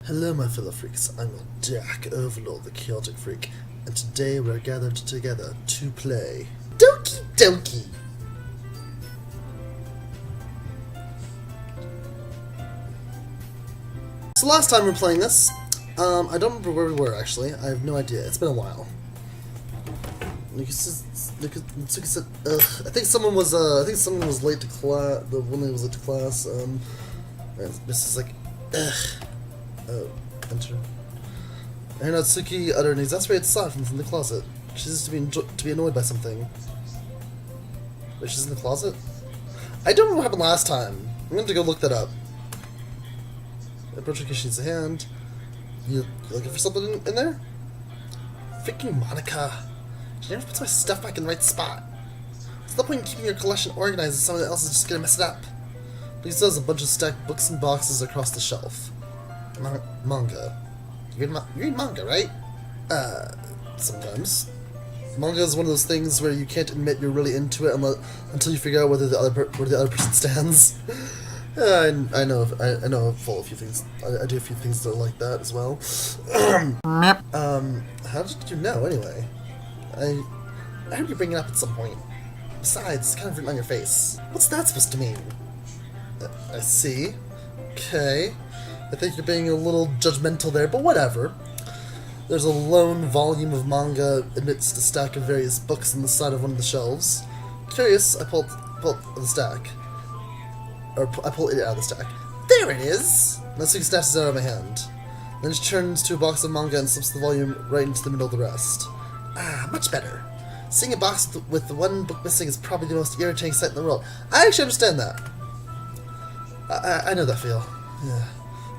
Hello my fellow freaks, I'm your Dark Overlord, the Chaotic Freak, and today we're gathered together to play Doki Doki! So last time we were playing this, I don't remember where we were actually, I have no idea, it's been a while. Mitsuki said, I think someone was late to class, the woman was late to class, this is like, oh, enter. And Natsuki uttered an exasperated sigh from the closet. She seems to be annoyed by something. Wait, she's in the closet? I don't know what happened last time. I'm going to go look that up. Approach her, she needs a hand. You looking for something in there? Freaking Monica. She never puts my stuff back in the right spot. What's the point in keeping your collection organized if someone else is just going to mess it up? Lisa has a bunch of stacked books and boxes across the shelf. Manga. You read manga, right? Sometimes. Manga is one of those things where you can't admit you're really into it until you figure out where the other person stands. I know full a few things. I do a few things that are like that as well. How did you know anyway? I heard you bring it up at some point. Besides, it's kind of written on your face. What's that supposed to mean? I see. Okay. I think you're being a little judgmental there, but whatever. There's a lone volume of manga amidst a stack of various books on the side of one of the shelves. Curious, I pulled the stack. Or I pull it out of the stack. There it is! Natsuki snatches it out of my hand. Then she turns to a box of manga and slips the volume right into the middle of the rest. Ah, much better. Seeing a box with the one book missing is probably the most irritating sight in the world. I actually understand that. I know that feel. Yeah.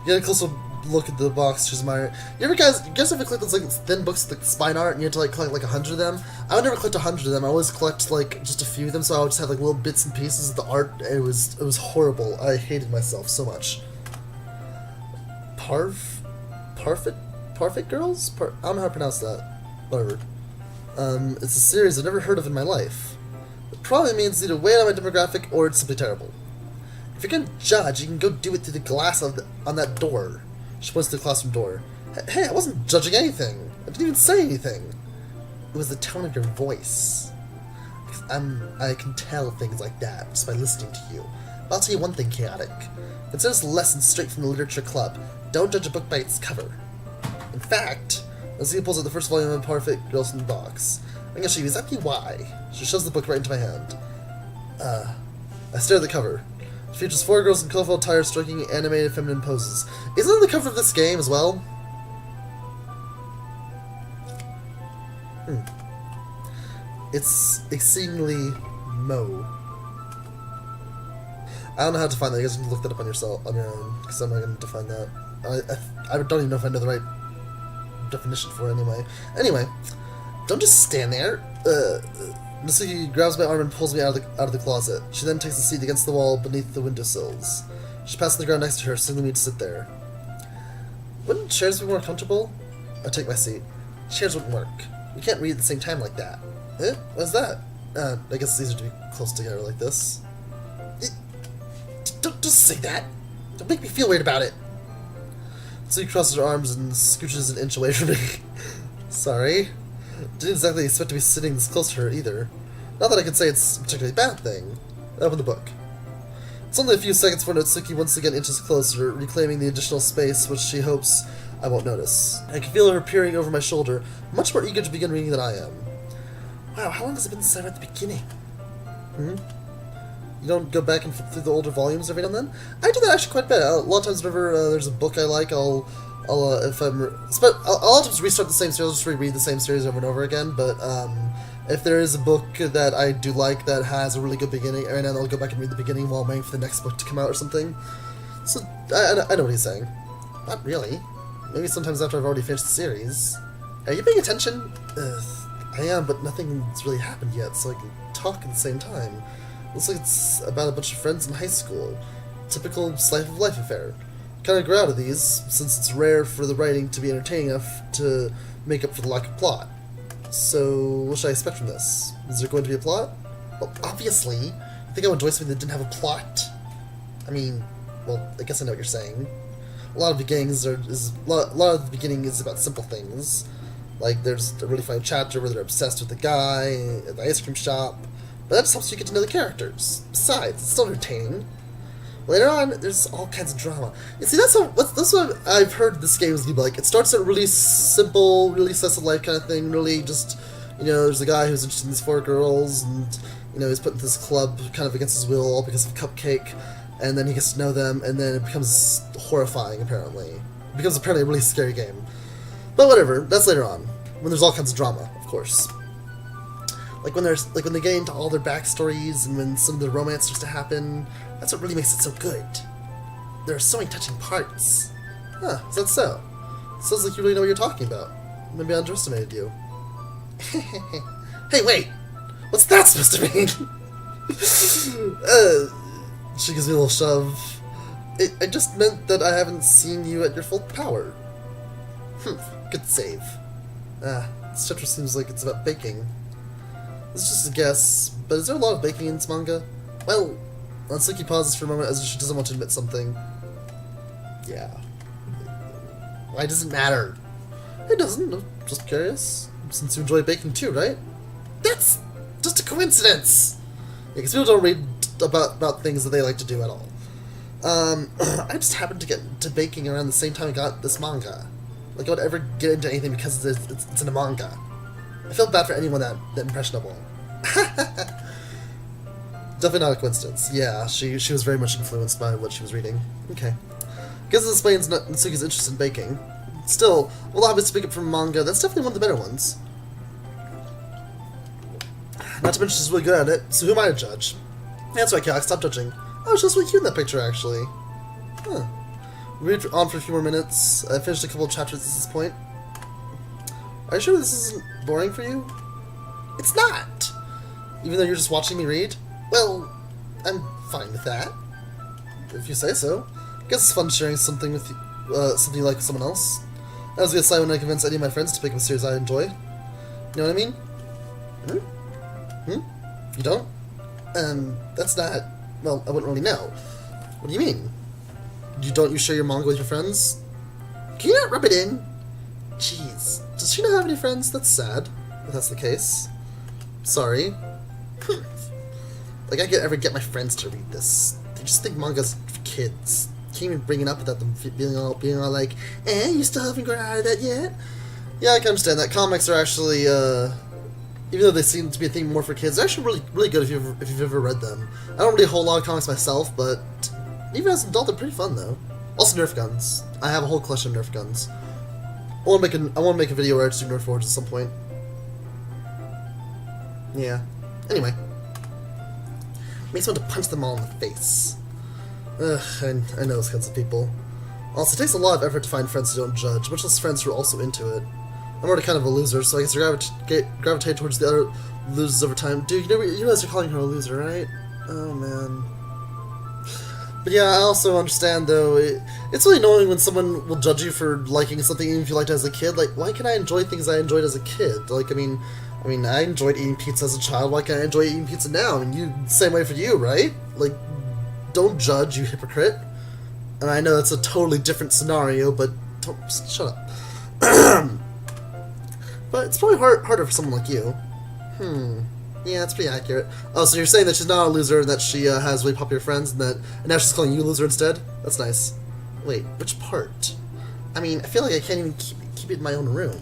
You get a closer look at the box, she's admiring. You guys ever collect those like thin books with like, spine art and you have to like collect like 100 of them? I would never collect 100 of them, I always collect like just a few of them, so I would just have like little bits and pieces of the art. It was horrible. I hated myself so much. Parfait Girls? I don't know how to pronounce that. Whatever. It's a series I've never heard of in my life. It probably means either way on my demographic or it's simply terrible. If you're gonna judge, you can go do it through the glass on that door. She points to the classroom door. Hey, I wasn't judging anything. I didn't even say anything. It was the tone of your voice. I can tell things like that just by listening to you. But I'll tell you one thing, Chaotic. Consider this a lesson straight from the Literature Club. Don't judge a book by its cover. In fact, Nazia pulls out the first volume of Perfect Girls in the box. I'm gonna show you exactly why. She shoves the book right into my hand. I stare at the cover. It features 4 girls in colorful attire striking animated feminine poses. Isn't that the cover of this game as well? It's exceedingly Mo. I don't know how to find that. You guys can look that up on your own, because I'm not going to define that. I don't even know if I know the right definition for it anyway. Anyway, don't just stand there. Natsuki grabs my arm and pulls me out of the closet. She then takes a seat against the wall beneath the windowsills. She passes the ground next to her, signaling me to sit there. Wouldn't chairs be more comfortable? I take my seat. Chairs wouldn't work. We can't read at the same time like that. What's that? I guess it's easier to be close together like this. Don't just say that. Don't make me feel weird about it. Natsuki crosses her arms and scooches an inch away from me. Sorry. Didn't exactly expect to be sitting this close to her either. Not that I could say it's a particularly bad thing. I open the book. It's only a few seconds before Natsuki once again inches closer, reclaiming the additional space which she hopes I won't notice. I can feel her peering over my shoulder, much more eager to begin reading than I am. Wow, how long has it been since I read the beginning? You don't go back and flip through the older volumes every now and then? I do that actually quite a bit. A lot of times whenever there's a book I like, I'll just restart the same series, I'll just reread the same series over and over again, but if there is a book that I do like that has a really good beginning, every now and then I'll go back and read the beginning while I'm waiting for the next book to come out or something. So, I know what he's saying. Not really. Maybe sometimes after I've already finished the series. Are you paying attention? I am, but nothing's really happened yet, so I can talk at the same time. Looks like it's about a bunch of friends in high school. Typical slice of life affair. Kind of grew out of these, since it's rare for the writing to be entertaining enough to make up for the lack of plot. So, what should I expect from this? Is there going to be a plot? Well, obviously. You think I would enjoy something that didn't have a plot? I mean, well, I guess I know what you're saying. a lot of the beginning is about simple things. Like, there's a really funny chapter where they're obsessed with the guy at the ice cream shop, but that just helps you get to know the characters. Besides, it's still entertaining. Later on, there's all kinds of drama. You see, that's what I've heard this game is gonna be like. It starts out really simple, really slice of life kind of thing, really just, there's a guy who's interested in these 4 girls, and, he's put into this club kind of against his will, all because of Cupcake, and then he gets to know them, and then it becomes horrifying, apparently. It becomes apparently a really scary game. But whatever, that's later on, when there's all kinds of drama, of course. Like when they get into all their backstories, and when some of the romance starts to happen, that's what really makes it so good. There are so many touching parts. Huh, is that so? Sounds like you really know what you're talking about. Maybe I underestimated you. Hey, wait! What's that supposed to mean? She gives me a little shove. I just meant that I haven't seen you at your full power. Good save. This chapter seems like it's about baking. This is just a guess, but is there a lot of baking in this manga? Well, Natsuki pauses for a moment as if she doesn't want to admit something. Yeah. Why does it matter? It doesn't, I'm just curious. Since you enjoy baking too, right? That's just a coincidence! Yeah, because people don't read about things that they like to do at all. I just happened to get into baking around the same time I got this manga. Like, I would ever get into anything because it's in a manga. I feel bad for anyone that impressionable. Definitely not a coincidence. Yeah, she was very much influenced by what she was reading. Okay. Guess this explains Natsuki's interest in baking. Still, well, obviously speaking from manga, that's definitely one of the better ones. Not to mention she's really good at it, so who am I to judge? That's right, Cal, stop judging. Oh, she's really cute in that picture, actually. Huh. We read on for a few more minutes. I finished a couple of chapters at this point. Are you sure this isn't boring for you? It's not! Even though you're just watching me read? Well, I'm fine with that. If you say so. I guess it's fun sharing something with you, something you like with someone else. I was gonna say when I convince any of my friends to pick up a series I enjoy. You know what I mean? You don't? That's not... Well, I wouldn't really know. What do you mean? Don't you share your manga with your friends? Can you not rub it in? Jeez. Does she not have any friends? That's sad, if that's the case. Sorry. Like, I could ever get my friends to read this. They just think manga's for kids. Can't even bring it up without them being all like, you still haven't grown out of that yet? Yeah, I can understand that. Comics are actually, even though they seem to be a thing more for kids, they're actually really good if you've ever read them. I don't read a whole lot of comics myself, but even as an adult, they're pretty fun, though. Also, Nerf guns. I have a whole collection of Nerf guns. I want to make a video where I just do Nerf wars at some point. Yeah. Anyway. Makes me want to punch them all in the face. Ugh, I know those kinds of people. Also, it takes a lot of effort to find friends who don't judge, much less friends who are also into it. I'm already kind of a loser, so I guess I gravitate towards the other losers over time. Dude, you realize you're calling her a loser, right? Oh, man. But yeah, I also understand, though, it's really annoying when someone will judge you for liking something even if you liked it as a kid. Like, why can't I enjoy things I enjoyed as a kid? Like, I mean, I enjoyed eating pizza as a child, why can't I enjoy eating pizza now? I mean, same way for you, right? Like, don't judge, you hypocrite. And I know that's a totally different scenario, but just shut up. But it's probably harder for someone like you. Yeah, that's pretty accurate. Oh, so you're saying that she's not a loser, and that she has really popular friends, and now she's calling you a loser instead? That's nice. Wait, which part? I mean, I feel like I can't even keep it in my own room.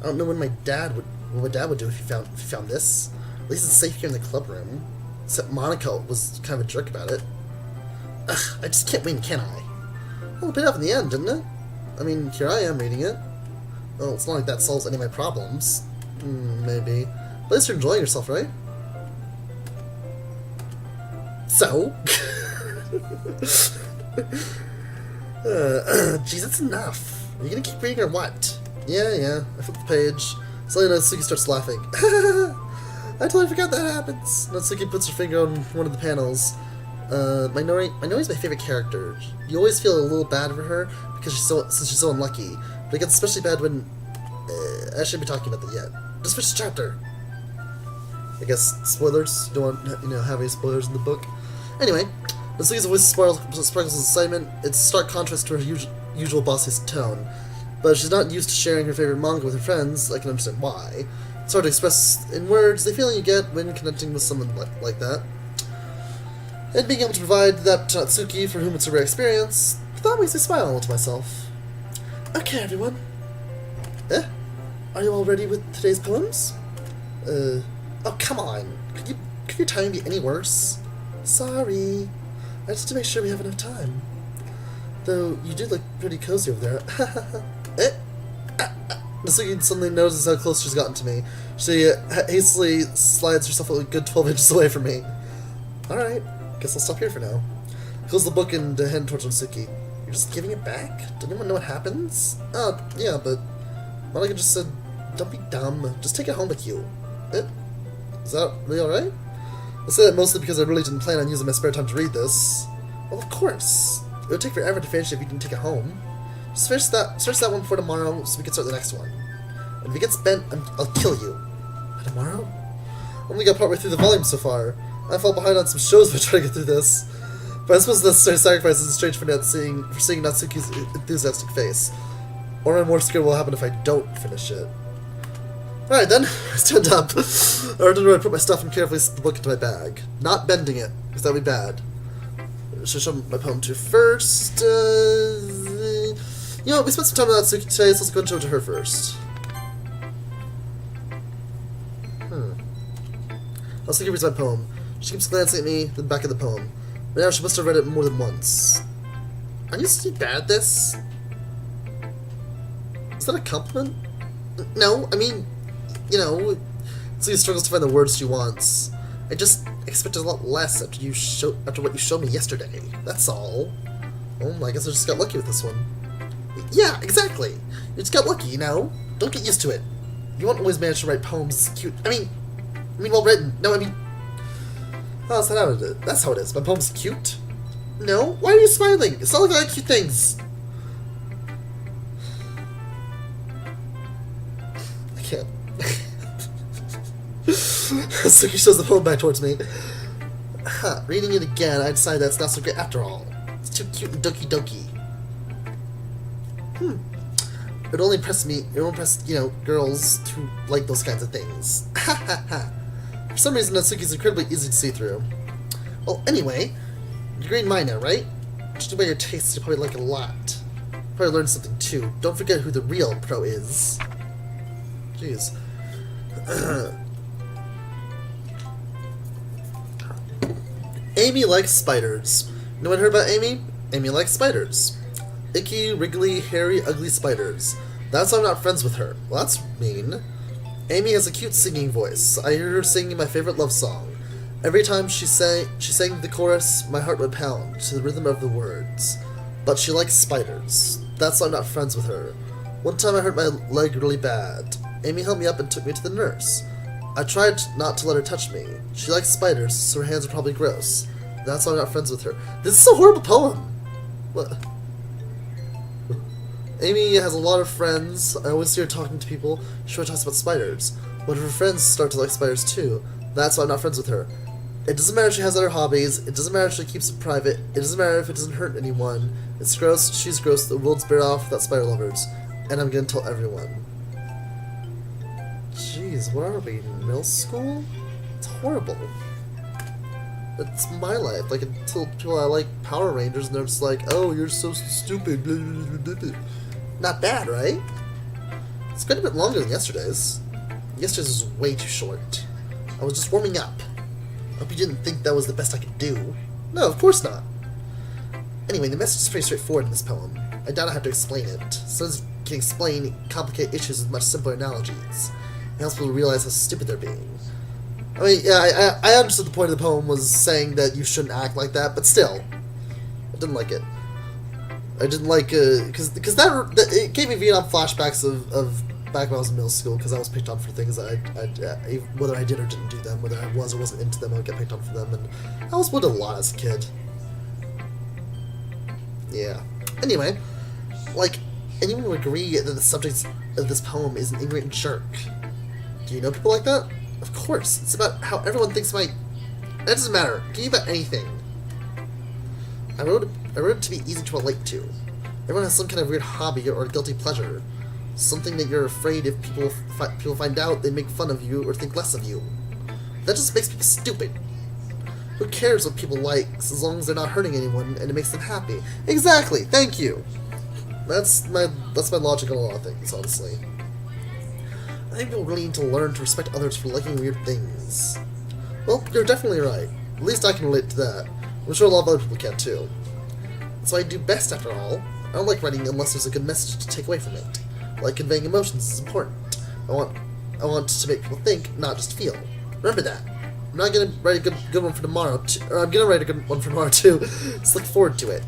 I don't know what my dad would do if he found this. At least it's safe here in the club room. Except Monica was kind of a jerk about it. Ugh, I just can't win, can I? Well, it paid off in the end, didn't it? I mean, here I am reading it. Well, it's not like that solves any of my problems. Maybe. But at least you're enjoying yourself, right? So? Jeez, that's enough. Are you gonna keep reading or what? Yeah. I flipped the page. Suddenly Natsuki starts laughing. I totally forgot that happens. Natsuki puts her finger on one of the panels. Minori's my favorite character. You always feel a little bad for her because since she's so unlucky. But it gets especially bad when... I shouldn't be talking about that yet. Just finish the chapter. I guess spoilers. Don't want have any spoilers in the book. Anyway, Natsuki's voice sparkles with excitement. It's a stark contrast to her usual bossy tone. But she's not used to sharing her favorite manga with her friends. I can understand why. It's hard to express in words the feeling you get when connecting with someone like that. And being able to provide that to Natsuki, for whom it's a rare experience, that makes me smile to myself. Okay, everyone. Are you all ready with today's poems? Oh, come on. Could your time be any worse? Sorry. I just have to make sure we have enough time. Though, you do look pretty cozy over there. Natsuki suddenly notices how close she's gotten to me. She hastily slides herself a good 12 inches away from me. Alright, guess I'll stop here for now. Close the book and head towards Natsuki. You're just giving it back? Did anyone know what happens? Oh, yeah, but Monica just said, don't be dumb, just take it home with you. Is that really alright? I say that mostly because I really didn't plan on using my spare time to read this. Well, of course. It would take forever to finish it if you didn't take it home. Just finish that one before tomorrow so we can start the next one. And if it gets bent, I'll kill you. By tomorrow? I only got partway through the volume so far. I fell behind on some shows by trying to get through this. But I suppose the necessary sacrifice is strange for seeing Natsuki's enthusiastic face. Or I'm more scared what will happen if I don't finish it. Alright then, I stand up. I remember to put my stuff and carefully slip the book into my bag. Not bending it, because that would be bad. Should I show my poem to first? You know, we spent some time with Natsuki today, so let's go and show it to her first. Natsuki reads my poem. She keeps glancing at me, then back at the poem. But now she must have read it more than once. Are you so bad at this? Is that a compliment? No, I mean, you know, Natsuki struggles to find the words she wants. I just expected a lot less after what you showed me yesterday. That's all. Oh, I guess I just got lucky with this one. Yeah, exactly. You just got lucky, you know? Don't get used to it. You won't always manage to write poems cute. I mean, well written. No, I mean... Oh, that's how it is. My poem's cute? No? Why are you smiling? It's not like I like cute things. I can't. Suki shows the poem back towards me. Reading it again, I decide that's not so great after all. It's too cute and Doki Doki. It only impressed, you know, girls who like those kinds of things. For some reason, Natsuki's incredibly easy to see through. Well, anyway, you're reading mine now, right? Judging by your tastes, you probably like it a lot. Probably learned something too. Don't forget who the real pro is. Jeez. Amy likes spiders. No one heard about Amy? Amy likes spiders. Icky, wriggly, hairy, ugly spiders. That's why I'm not friends with her. Well, that's mean. Amy has a cute singing voice. I heard her singing my favorite love song. Every time she sang the chorus, my heart would pound to the rhythm of the words. But she likes spiders. That's why I'm not friends with her. One time I hurt my leg really bad. Amy helped me up and took me to the nurse. I tried not to let her touch me. She likes spiders, so her hands are probably gross. That's why I'm not friends with her. This is a horrible poem! What? Amy has a lot of friends. I always see her talking to people. She always talks about spiders. But her friends start to like spiders too. That's why I'm not friends with her. It doesn't matter if she has other hobbies. It doesn't matter if she keeps it private. It doesn't matter if it doesn't hurt anyone. It's gross. She's gross. The world's better off without spider lovers. And I'm gonna tell everyone. Jeez, what are we, in middle school? It's horrible. It's my life. Like, until people I like Power Rangers and they're just like, oh, you're so stupid. Blah, blah, blah, blah. Not bad, right? It's quite a bit longer than yesterday's. Yesterday's was way too short. I was just warming up. I hope you didn't think that was the best I could do. No, of course not. Anyway, the message is pretty straightforward in this poem. I doubt I have to explain it. Since you can explain complicated issues with much simpler analogies. It helps people realize how stupid they're being. I mean, yeah, I understood the point of the poem was saying that you shouldn't act like that, but still. I didn't like it. I didn't like, because that it gave me Vietnam flashbacks of back when I was in middle school, because I was picked on for things that whether I did or didn't do them, whether I was or wasn't into them, I would get picked on for them, and I was bullied a lot as a kid. Yeah. Anyway, like, anyone would agree that the subject of this poem is an ignorant jerk. Do you know people like that? Of course. It's about how everyone thinks it doesn't matter. It can be about anything. I wrote it to be easy to relate to. Everyone has some kind of weird hobby or guilty pleasure. Something that you're afraid if people find out, they make fun of you or think less of you. That just makes people stupid. Who cares what people like, as long as they're not hurting anyone and it makes them happy? Exactly, thank you! That's my logic on a lot of things, honestly. I think people really need to learn to respect others for liking weird things. Well, you're definitely right. At least I can relate to that. I'm sure a lot of other people can too. That's what I do best, after all. I don't like writing unless there's a good message to take away from it. Like conveying emotions is important. I want to make people think, not just feel. Remember that. I'm not gonna write a good one for tomorrow. I'm gonna write a good one for tomorrow too. Just look forward to it.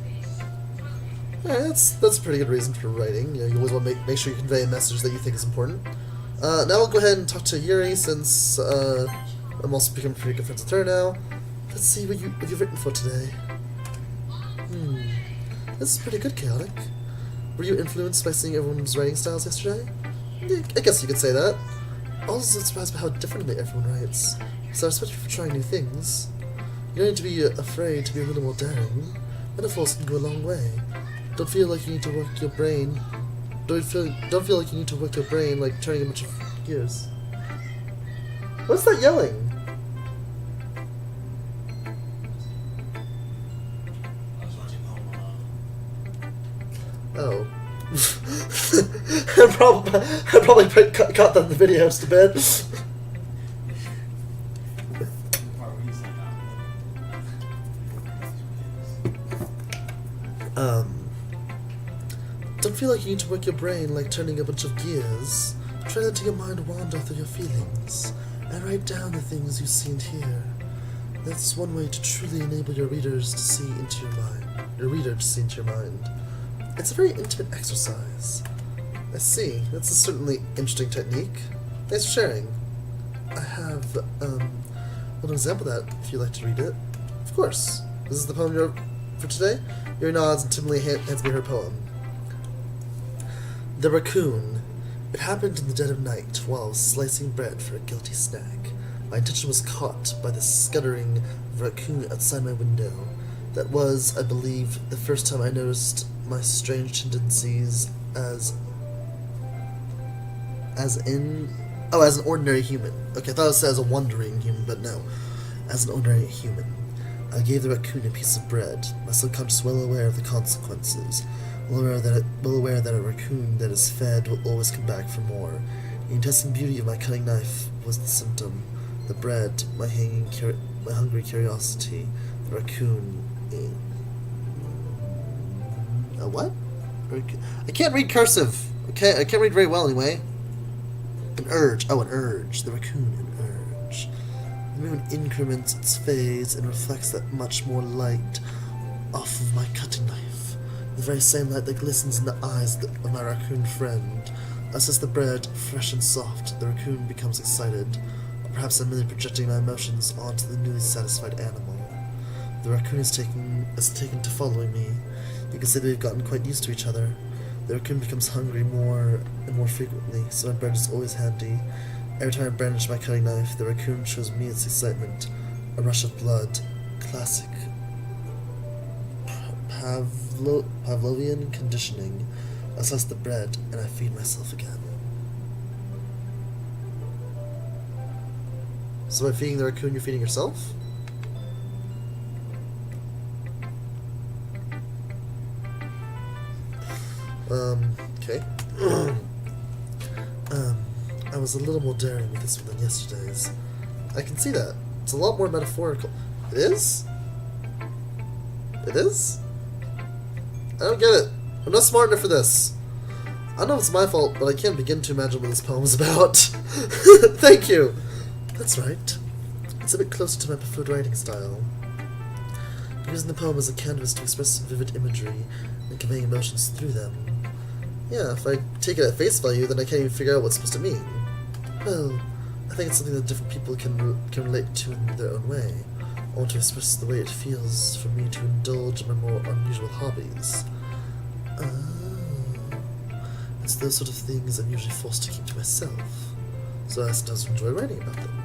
Yeah, that's a pretty good reason for writing. You always want to make sure you convey a message that you think is important. Now I'll go ahead and talk to Yuri, since I'm also becoming pretty good friends with her now. Let's see what you've written for today. This is pretty good, Chaotic. Were you influenced by seeing everyone's writing styles yesterday? Yeah, I guess you could say that. I was also surprised by how differently everyone writes, so I respect you for trying new things. You don't need to be afraid to be a little more daring. Metaphors can go a long way. Don't feel like you need to work your brain. Don't feel like you need to work your brain like turning a bunch of gears. What's that yelling? Oh. I probably cut that in the video just a bit. Don't feel like you need to work your brain like turning a bunch of gears. Try letting your mind wander through your feelings, and write down the things you see and hear. That's one way to truly enable your readers to see into your mind. Your reader to see into your mind. It's a very intimate exercise. I see. That's a certainly interesting technique. Thanks for sharing. I have, an example of that, if you'd like to read it. Of course. This is the poem you wrote for today? Yuri nods and timidly hands me her poem. The Raccoon. It happened in the dead of night, while I was slicing bread for a guilty snack. My attention was caught by the scuttering raccoon outside my window. That was, I believe, the first time I noticed my strange tendencies as an ordinary human. Okay, I thought it said as a wandering human, but no. As an ordinary human. I gave the raccoon a piece of bread, my subconscious well aware of the consequences, well aware that a raccoon that is fed will always come back for more. The intestine beauty of my cutting knife was the symptom. The bread, my hungry curiosity, the raccoon. A what? I can't read cursive. Okay, I can't read very well anyway. An urge. Oh, an urge. The raccoon, an urge. The moon increments its phase and reflects that much more light off of my cutting knife. The very same light that glistens in the eyes of my raccoon friend. As the bread, fresh and soft, the raccoon becomes excited. Or perhaps I'm merely projecting my emotions onto the newly satisfied animal. The raccoon is taken to following me. You can say they've gotten quite used to each other. The raccoon becomes hungry more and more frequently, so my bread is always handy. Every time I brandish my cutting knife, the raccoon shows me its excitement. A rush of blood. Classic Pavlovian conditioning. I slice the bread, and I feed myself again. So by feeding the raccoon, you're feeding yourself? Okay. I was a little more daring with this one than yesterday's. I can see that. It's a lot more metaphorical. It is? It is? I don't get it. I'm not smart enough for this. I don't know if it's my fault, but I can't begin to imagine what this poem is about. Thank you! That's right. It's a bit closer to my preferred writing style. Using the poem as a canvas to express vivid imagery and conveying emotions through them. Yeah, if I take it at face value, then I can't even figure out what it's supposed to mean. Well, I think it's something that different people can relate to in their own way. I want to express the way it feels for me to indulge in my more unusual hobbies. It's those sort of things I'm usually forced to keep to myself, so I sometimes enjoy writing about them.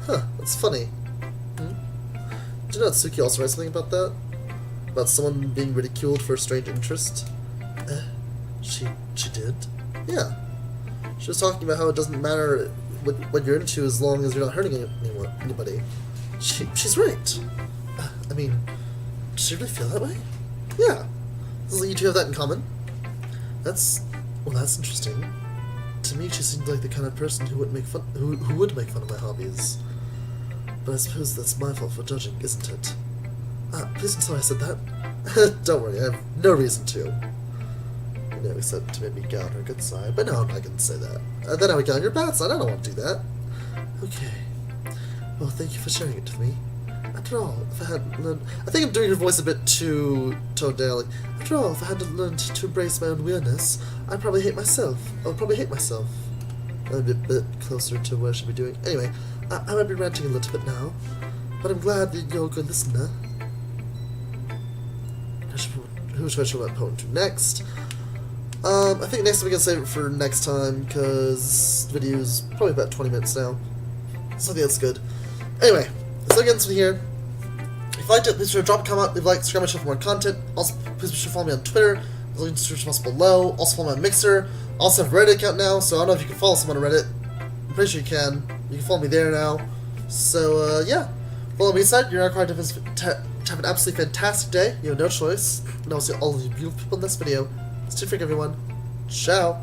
Huh, that's funny. Do you know that Suki also writes something about that? About someone being ridiculed for a strange interest? She did? Yeah. She was talking about how it doesn't matter what you're into as long as you're not hurting anybody. She's right. I mean, does she really feel that way? Yeah. Does you two have that in common? That's interesting. To me, she seemed like the kind of person who would make fun of my hobbies. But I suppose that's my fault for judging, isn't it? Please don't tell me I said that. Don't worry, I have no reason to. Except to maybe get on her good side. But no, I'm not going to say that. Then I would get on your bad side. I don't want to do that. Okay. Well, thank you for sharing it with me. After all, if I had learned... I think I'm doing your voice a bit too tone-down. After all, if I hadn't learned to embrace my own weirdness, I'd probably hate myself. I would probably hate myself. I'm a bit closer to what I should be doing. Anyway, I might be ranting a little bit now, but I'm glad that you're a good listener. Who should I show that poem to next? I think next we can save it for next time, because the video's probably about 20 minutes now. So I think that's good. Anyway, so again, this one here. If you liked it, please be sure to drop a comment, leave a like, subscribe my channel for more content. Also, please be sure to follow me on Twitter. The link to the description below. Also follow my Mixer. I also have a Reddit account now, so I don't know if you can follow someone on Reddit. I'm pretty sure you can. You can follow me there now. So, yeah. Follow me inside. You're not required to have an absolutely fantastic day. You have no choice. And I'll see all of you beautiful people in this video. Stay free, everyone. Ciao.